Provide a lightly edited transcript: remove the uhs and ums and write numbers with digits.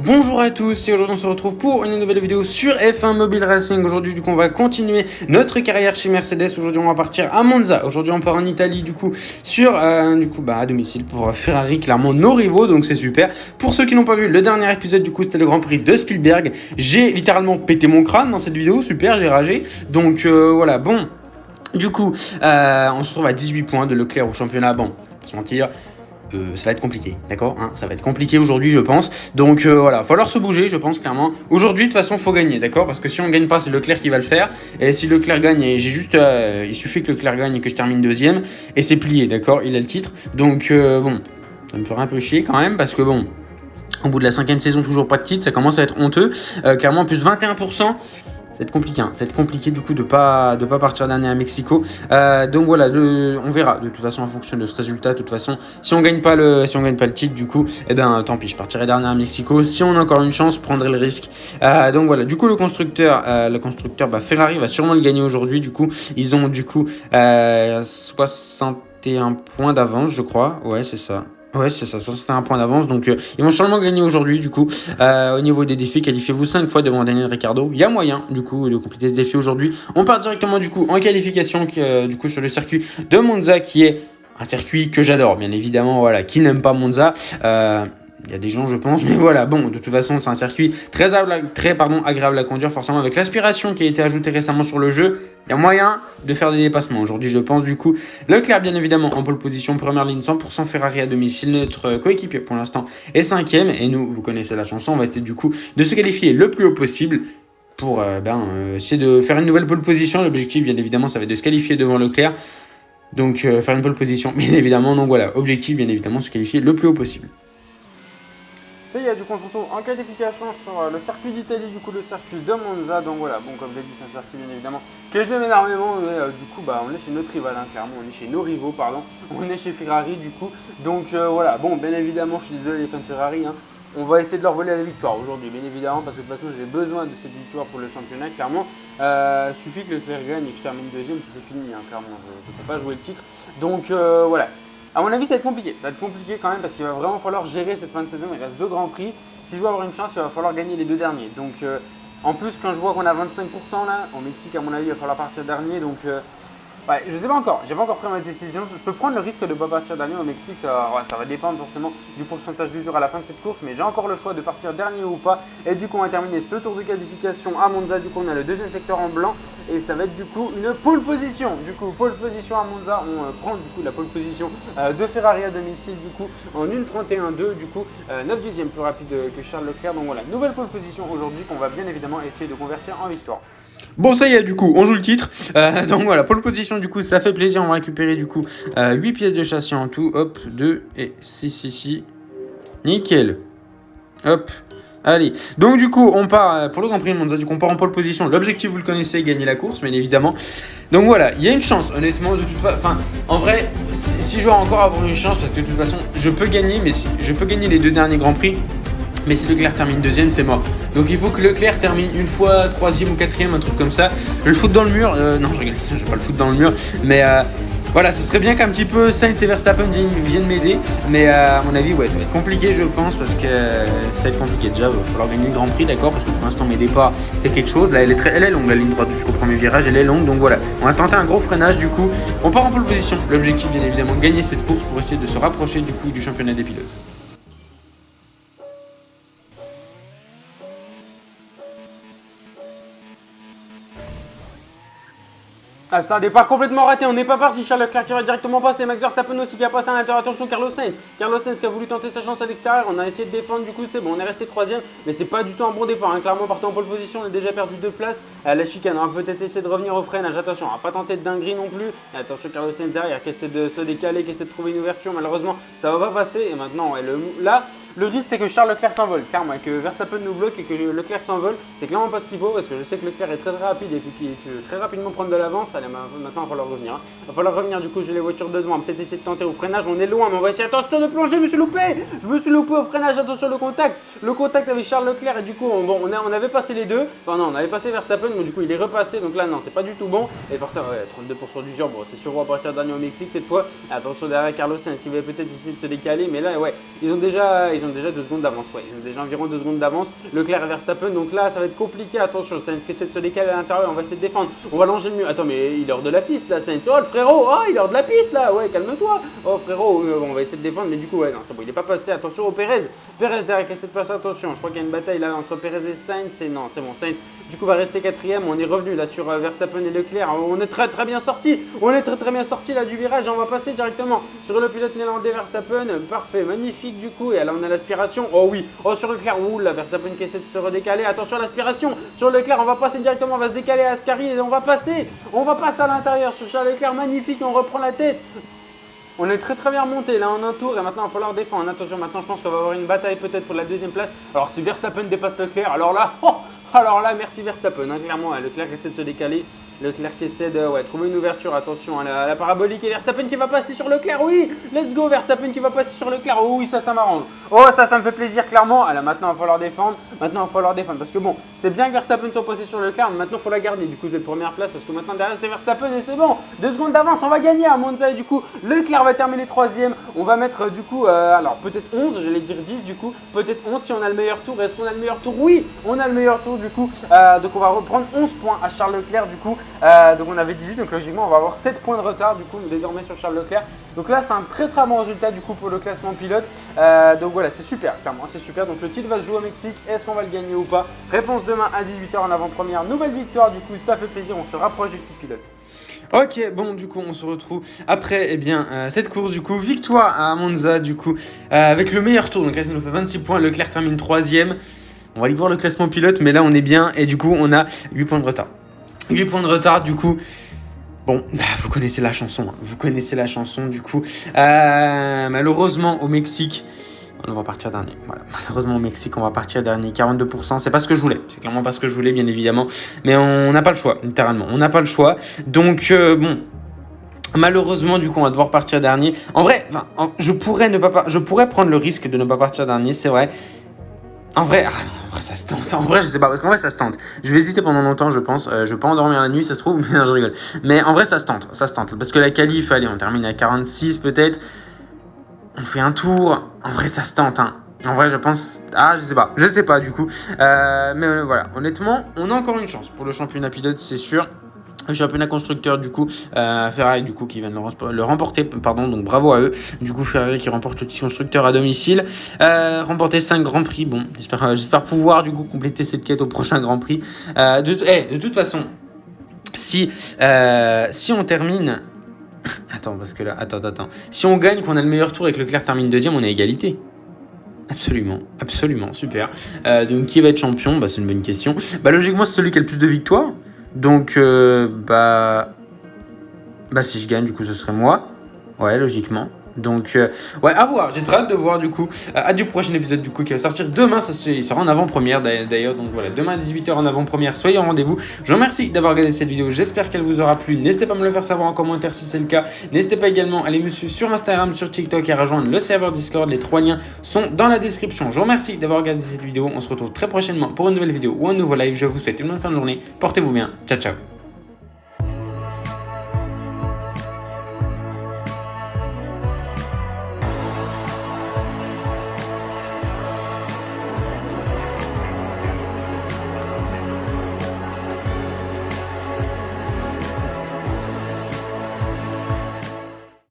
Bonjour à tous et aujourd'hui on se retrouve pour une nouvelle vidéo sur F1 Mobile Racing. Aujourd'hui du coup on va continuer notre carrière chez Mercedes. Aujourd'hui on va partir à Monza. Aujourd'hui on part en Italie du coup sur à domicile pour Ferrari, clairement nos rivaux, donc c'est super. Pour ceux qui n'ont pas vu le dernier épisode du coup c'était le Grand Prix de Spielberg. J'ai littéralement pété mon crâne dans cette vidéo, super, j'ai ragé. Donc voilà, bon. Du coup on se retrouve à 18 points de Leclerc au championnat. Bon, sans mentir. Ça va être compliqué, d'accord, hein, ça va être compliqué aujourd'hui, je pense. Donc voilà, il va falloir se bouger, je pense, clairement. Aujourd'hui, de toute façon, il faut gagner, d'accord. Parce que si on ne gagne pas, c'est Leclerc qui va le faire. Et si Leclerc gagne, et j'ai juste, il suffit que Leclerc gagne et que je termine deuxième. Et c'est plié, d'accord, il a le titre. Donc bon, ça me ferait un peu chier quand même. Parce que bon, au bout de la 5e saison, toujours pas de titre, ça commence à être honteux. Clairement, plus 21%. Ça va être compliqué du coup de pas partir dernier à Mexico. Donc voilà, on verra de toute façon en fonction de ce résultat. De toute façon, si on gagne pas le titre, du coup, eh ben tant pis, je partirai dernier à Mexico. Si on a encore une chance, je prendrai le risque. Donc voilà, du coup le constructeur Ferrari va sûrement le gagner aujourd'hui. Du coup, ils ont du coup 61 points d'avance, je crois. Ouais, c'est ça. Ouais, c'est ça, 61 points d'avance. Donc, ils vont sûrement gagner aujourd'hui, du coup. Au niveau des défis, qualifiez-vous 5 fois devant Daniel Ricciardo. Il y a moyen, du coup, de compléter ce défi aujourd'hui. On part directement, du coup, en qualification, du coup, sur le circuit de Monza, qui est un circuit que j'adore, bien évidemment. Voilà, qui n'aime pas Monza il y a des gens, je pense, mais voilà, bon, de toute façon, c'est un circuit très agréable à conduire, forcément, avec l'aspiration qui a été ajoutée récemment sur le jeu. Il y a moyen de faire des dépassements. Aujourd'hui, je pense, du coup, Leclerc, bien évidemment, en pole position, première ligne, 100% Ferrari à domicile. Notre coéquipier, pour l'instant, est 5e. Et nous, vous connaissez la chanson, on va essayer, du coup, de se qualifier le plus haut possible pour essayer de faire une nouvelle pole position. L'objectif, bien évidemment, ça va être de se qualifier devant Leclerc. Donc, faire une pole position, bien évidemment. Donc, voilà, objectif, bien évidemment, se qualifier le plus haut possible. Il y a du coup on se retrouve en qualification sur le circuit d'Italie, du coup le circuit de Monza. Donc voilà, bon comme j'ai dit c'est un circuit bien évidemment que j'aime énormément, mais du coup on est chez notre rival, hein, clairement on est chez nos rivaux, pardon, on est chez Ferrari du coup. Donc voilà, bon bien évidemment je suis désolé les fans de Ferrari, hein, on va essayer de leur voler la victoire aujourd'hui bien évidemment, parce que de toute façon j'ai besoin de cette victoire pour le championnat, clairement. Suffit que Leclerc gagne et que je termine deuxième, puis c'est fini, hein, clairement, je ne peux pas jouer le titre. Donc voilà. À mon avis, ça va être compliqué. Ça va être compliqué quand même parce qu'il va vraiment falloir gérer cette fin de saison. Il reste 2 grands prix. Si je veux avoir une chance, il va falloir gagner les 2 derniers. Donc, en plus, quand je vois qu'on a 25% là, au Mexique, à mon avis, il va falloir partir dernier. Donc, ouais, je sais pas encore. J'ai pas encore pris ma décision. Je peux prendre le risque de ne pas partir dernier au Mexique. Ça va dépendre forcément du pourcentage d'usure à la fin de cette course. Mais j'ai encore le choix de partir dernier ou pas. Et du coup, on va terminer ce tour de qualification à Monza. Du coup, on a le deuxième secteur en blanc. Et ça va être du coup une pole position. Du coup, pole position à Monza. On prend du coup la pole position de Ferrari à domicile. Du coup, en 1.31.2. Du coup, 9 dixièmes plus rapide que Charles Leclerc. Donc voilà, nouvelle pole position aujourd'hui qu'on va bien évidemment essayer de convertir en victoire. Bon, ça y est, du coup, on joue le titre. Donc voilà, pole position, du coup, ça fait plaisir. On va récupérer, du coup, 8 pièces de châssis en tout. Hop, 2 et 6 ici. Nickel. Hop. Allez, donc du coup, on part pour le Grand Prix de Monza. Du coup, on part en pole position. L'objectif, vous le connaissez, gagner la course, bien évidemment. Donc voilà, il y a une chance, honnêtement, de toute façon. Enfin, en vrai, si je veux encore avoir une chance, parce que de toute façon, je peux gagner, mais si je peux gagner les 2 derniers Grands Prix. Mais si Leclerc termine deuxième, c'est mort. Donc il faut que Leclerc termine une fois 3e ou 4e, un truc comme ça. Je le foute dans le mur. Non, je rigole, je vais pas le foutre dans le mur. Mais voilà, ce serait bien qu'un petit peu Sainz et Verstappen viennent m'aider. Mais à mon avis, ouais, ça va être compliqué, je pense, parce que ça va être compliqué. Déjà, il va falloir gagner le Grand Prix, d'accord, parce que pour l'instant, mes départs, c'est quelque chose. Là, elle est longue, la ligne droite jusqu'au premier virage, elle est longue. Donc voilà, on va tenter un gros freinage, du coup. On part en pole position. L'objectif, bien évidemment, de gagner cette course pour essayer de se rapprocher, du coup, du championnat des pilotes. Ah, c'est un départ complètement raté, on n'est pas parti. Charles Leclerc qui va directement passer, Max Verstappen aussi qui a passé à l'intérieur. Attention, Carlos Sainz qui a voulu tenter sa chance à l'extérieur. On a essayé de défendre, du coup c'est bon, on est resté 3ème, mais c'est pas du tout un bon départ, hein. Clairement, partant en pole position, on a déjà perdu 2 places. La chicane, on va peut-être essayer de revenir au freinage. Attention, on va pas tenter de dinguerie non plus. Et attention, Carlos Sainz derrière qui essaie de se décaler, qui essaie de trouver une ouverture. Malheureusement, ça va pas passer. Et maintenant, ouais, là, le risque c'est que Charles Leclerc s'envole, clairement, et que Verstappen nous bloque et que Leclerc s'envole. C'est clairement pas ce qu'il faut parce que je sais que Leclerc est très rapide et puis qu'il peut très rapidement prendre de l'avance. Allez, maintenant il va falloir revenir. Il va falloir revenir, du coup j'ai les voitures de devant. Peut-être essayer de tenter au freinage, on est loin, mais on va essayer. Attention de plonger, je me suis loupé. Je me suis loupé au freinage, attention le contact. Le contact avec Charles Leclerc et du coup on avait passé les deux. Enfin non, on avait passé Verstappen, mais du coup il est repassé. Donc là non, c'est pas du tout bon. Et forcément, ouais, 32% d'usure, bon c'est sûr on va partir dernier au Mexique cette fois. Et attention derrière Carlos Sainz qui va peut-être essayer de se décaler, mais là ouais, ils ont déjà ils ont déjà 2 secondes d'avance. Ouais, ils ont déjà environ 2 secondes d'avance. Leclerc et Verstappen, donc là, ça va être compliqué. Attention, Sainz qui essaie de se décaler à l'intérieur. On va essayer de défendre. On va longer le mur. Attends, mais il est hors de la piste là, Sainz. Oh, le frérot, oh, il est hors de la piste là. Ouais, calme-toi. Oh, frérot, on va essayer de défendre. Mais du coup, ouais, non, c'est bon, il n'est pas passé. Attention au Perez. Perez derrière qui essaie de passer. Attention, je crois qu'il y a une bataille là entre Perez et Sainz. Et non, c'est bon, Sainz, du coup, va rester 4ème. On est revenu là sur Verstappen et Leclerc. On est très bien sorti. On est très bien sorti là du virage. On va passer directement sur le pilote néerlandais Verstappen. Parfait, magnifique du coup. Et là, on a l'aspiration. Oh oui, oh sur Leclerc. Ouh là, Verstappen qui essaie de se redécaler. Attention à l'aspiration. Sur Leclerc, on va passer directement. On va se décaler à Ascari et on va passer. On va passer à l'intérieur sur Charles Leclerc. Magnifique, on reprend la tête. On est très bien remonté là en un tour et maintenant il va falloir défendre. Attention, maintenant je pense qu'on va avoir une bataille peut-être pour la 2ème place. Alors si Verstappen dépasse Leclerc, alors là, merci Verstappen, hein, clairement, Leclerc essaie de se décaler. Leclerc qui essaie de trouver une ouverture, attention à la parabolique et Verstappen qui va passer sur Leclerc, oui, let's go Verstappen qui va passer sur Leclerc, oh oui ça m'arrange, oh ça me fait plaisir clairement, alors maintenant il va falloir défendre, parce que bon, c'est bien que Verstappen soit passé sur Leclerc, mais maintenant il faut la garder, du coup c'est la première place parce que maintenant derrière c'est Verstappen et c'est bon, 2 secondes d'avance, on va gagner à Monza et du coup Leclerc va terminer 3ème, on va mettre du coup, alors peut-être 11, j'allais dire 10 du coup, peut-être 11 si on a le meilleur tour, est-ce qu'on a le meilleur tour? Oui, on a le meilleur tour du coup, donc on va reprendre 11 points à Charles Leclerc du coup. Donc on avait 18, donc logiquement on va avoir 7 points de retard du coup désormais sur Charles Leclerc. Donc là c'est un très bon résultat du coup pour le classement pilote. Donc voilà, c'est super, clairement c'est super. Donc le titre va se jouer au Mexique, est-ce qu'on va le gagner ou pas? Réponse demain à 18h en avant-première, nouvelle victoire du coup, ça fait plaisir, on se rapproche du titre pilote. Ok, bon du coup on se retrouve après cette course du coup, victoire à Monza du coup, avec le meilleur tour, donc là ça nous fait 26 points, Leclerc termine 3ème. On va aller voir le classement pilote, mais là on est bien et du coup on a 8 points de retard. 8 points de retard du coup. Bon, vous connaissez la chanson, du coup. Malheureusement au Mexique, on va partir dernier. Voilà, malheureusement au Mexique, on va partir dernier, 42%. C'est pas ce que je voulais, c'est clairement pas ce que je voulais, bien évidemment. Mais on n'a pas le choix, littéralement, on n'a pas le choix. Donc bon. Malheureusement, du coup, on va devoir partir dernier. En vrai, je pourrais prendre le risque de ne pas partir dernier, c'est vrai. En vrai, ça se tente. En vrai, je sais pas, parce qu'en vrai, ça se tente. Je vais hésiter pendant longtemps, je pense. Je vais pas endormir la nuit, ça se trouve, mais non, je rigole. Mais en vrai, ça se tente. Parce que la qualif, allez, on termine à 46 peut-être. On fait un tour. En vrai, ça se tente, hein. En vrai, je pense... je sais pas, du coup. Mais voilà, honnêtement, on a encore une chance pour le championnat pilote, c'est sûr. Le championnat constructeur du coup, Ferrari du coup qui vient de le remporter, pardon, donc bravo à eux. Du coup Ferrari qui remporte le titre constructeur à domicile, remporter 5 grands prix. Bon, j'espère pouvoir du coup compléter cette quête au prochain Grand Prix. De toute façon, si on termine, attends. Si on gagne, qu'on a le meilleur tour et que Leclerc termine 2ème, on est à égalité. Absolument, super. Donc qui va être champion? C'est une bonne question. Logiquement c'est celui qui a le plus de victoires. Donc, si je gagne, du coup, ce serait moi. Ouais, logiquement. Donc, à voir. J'ai très hâte de voir, du coup. Hâte du prochain épisode, du coup, qui va sortir demain. Il sera en avant-première, d'ailleurs. Donc, voilà, demain à 18h en avant-première. Soyez au rendez-vous. Je vous remercie d'avoir regardé cette vidéo. J'espère qu'elle vous aura plu. N'hésitez pas à me le faire savoir en commentaire si c'est le cas. N'hésitez pas également à aller me suivre sur Instagram, sur TikTok et à rejoindre le serveur Discord. Les 3 liens sont dans la description. Je vous remercie d'avoir regardé cette vidéo. On se retrouve très prochainement pour une nouvelle vidéo ou un nouveau live. Je vous souhaite une bonne fin de journée. Portez-vous bien. Ciao, ciao.